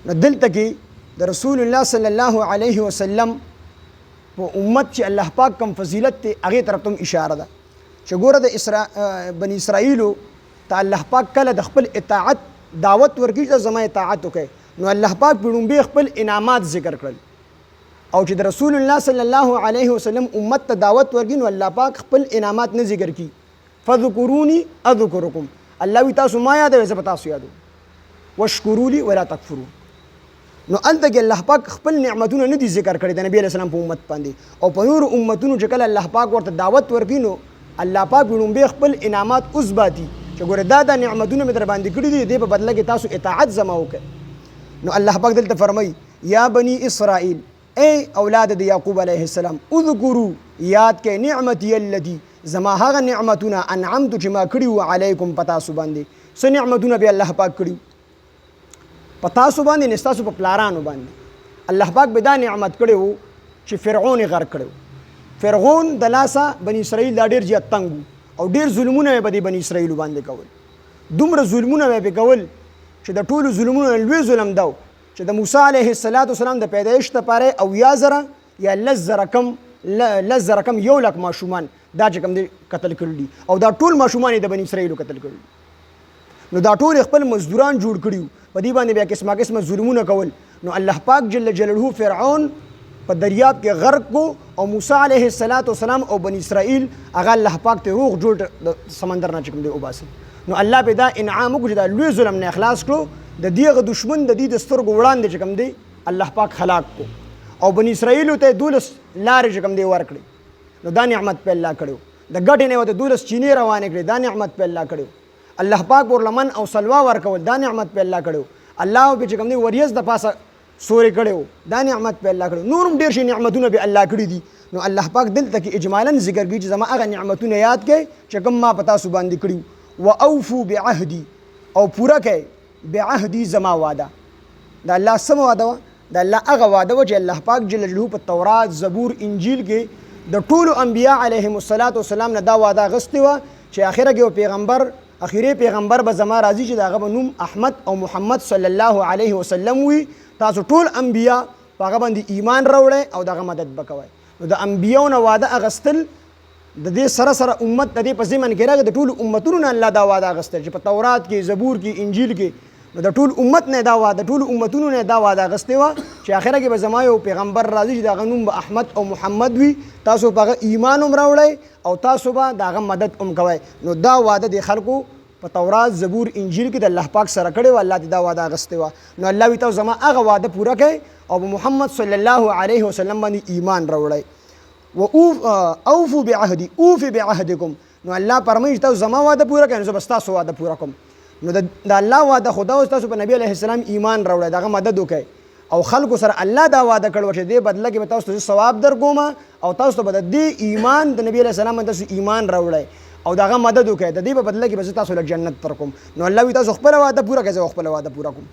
نو دلته کې د رسول الله صلی الله علیه وسلم په امت چې الله پاک کوم فضیلت ته هغه طرف ته اشاره ده چې ګوره د بنی اسرائیلو ته الله پاک کله د خپل اطاعت دعوت ورکړي چې زما اطاعت وکړي نو الله پاک په لومبي خپل انعامات ذکر کړل او چې د رسول الله صلی الله علیه وسلم امت ته دعوت ورکړي نو الله پاک خپل انعامات نه ذکر کړي فذكروني اذكركم الله وی تاسو ما یادوي زه به تاسو یادوم واشکروا لي ولا تکفروا نو الته کې الله پاک خپل نعمتونه نه دي ذکر کړي د نبی علیہ السلام په امت باندې او په نور امتونو چې کله الله پاک ورته دعوت ورکړي نو الله پاک لومبي خپل انعامات اوس باتي چې ګوره دا نعمتونه مې در باندې کړي دي د په بدله کې تاسو اطاعت زما وکړئ نو الله پاک دلته فرمایي یا بني اسرائیل اے اولاد د یعقوب علیه السلام اذکروا یاد کې نعمتي التي زما هغه نعمتونه انعمت چې ما کړي علیکم پتا سو باندې څه نعمتونه به الله پاک کړي پتا سو باندې نستاسو په پلارانو باندې الله پاک به دا نعمت کړو چې فرعون غرق کړو فرعون د لاسه بنی اسرائیل دا ډیر زیات تنګ او ډیر ظلمونه به د بنی اسرائیل باندې کول دومره ظلمونه به کول چې د ټولو ظلمونو لوی ظلم دا چې د موسی علیه السلام د پیدایش لپاره او یا زره یا لزر کم یو لک ماشومان دا چې کوم دي قتل کړل او دا ټول ماشومان د بنی اسرائیل قتل کړل نو دا ټول خپل مزدوران جوړ کړیو په دې باندې بیا قسمه قسمه ظلمونه کول نو الله پاک جل جلاله فرعون په دریاب کې غرق کو او موسی علیه السلام او بنی اسرائیل هغه الله پاک ته روغ جوړ سمندر نه چکم دی او باسي نو الله به دا انعام وکړي دا لوی ظلم نه اخلاص کړو د دې دشمن د دې سترګو وړاندې چکم دی الله پاک هلاک کو او بنی اسرائیل ته دولس لارې چکم دی ورکړي نو دا نعمت په الله کړو د ګټې نه وته دولس چینه روانه کړي دا نعمت په الله کړو الله پاک ورلمن او سلوا ورکول دا نعمت په الله کړو الله به چې کوم دی وریځ د پاسه سوري کړو دا نعمت په الله کړو نورم ډیر شي نعمتونه به الله کړی دي نو الله پاک دلته کې اجمالا ذکر کوي چې زما هغه نعمتونه یاد کړئ چې کوم ما پتا سو باندې کړیو واوفوا بعهدي او پورا کړئ بعهدي زما وعده دا الله سم وعده دا الله هغه وعده چې الله پاک جل جلاله په تورات زبور انجیل کې د ټولو انبیا علیهم السلام نه دا وعده غستې و چې اخره کې پیغمبر اخیری پیغمبر به زما راځي چې داغه به نوم احمد او محمد صلی الله علیه وسلم وي تاسو ټول انبیا هغه باندې ایمان راوړئ او دغه مدد وکوئ نو د انبیاو نه وعده اغستل د دې سره امت د دې په ذمن کې راغی د ټول امتونو نه الله دا وعده اغستل چې په تورات کې زبور کې انجیل کې نو د ټول امت نه دا وعده ټول امتونو نه دا وعده اغستې و چې اخره کې به زما یو پیغمبر راځي چې دغه نوم به احمد او محمد وي تاسو په ایمان هم راوړئ او تاسو به دغه مدد هم کوئ نو دا وعده د خلکو په تورات زبور انجیل کې د الله پاک سره کړی و الله دې دا وعده اغستې و نو الله وی تاسو زما هغه وعده پوره کړئ او محمد صلی الله علیه وسلم باندې ایمان راوړئ و اوفوا بعهدي اوفي بعهدكم نو الله فرمایي تاسو زما وعده پوره کړئ نو زه تاسو وعده پوره کوم نو د الله وعده خدا او تاسو په نبی علیه السلام ایمان راوړئ دغه مدد وکړئ او خلکو سره الله دا وعده کړو چې دې بدله کې به تاسو ته ثواب درکوم او تاسو ته به د ایمان د نبی علیه السلام تاسو ایمان راوړئ او دغه مدد وکړئ د دې په بدله کې به تاسو له جنت ترکوم نو الله وی تاسو خپل وعده پوره کړئ زه خپل وعده پوره کوم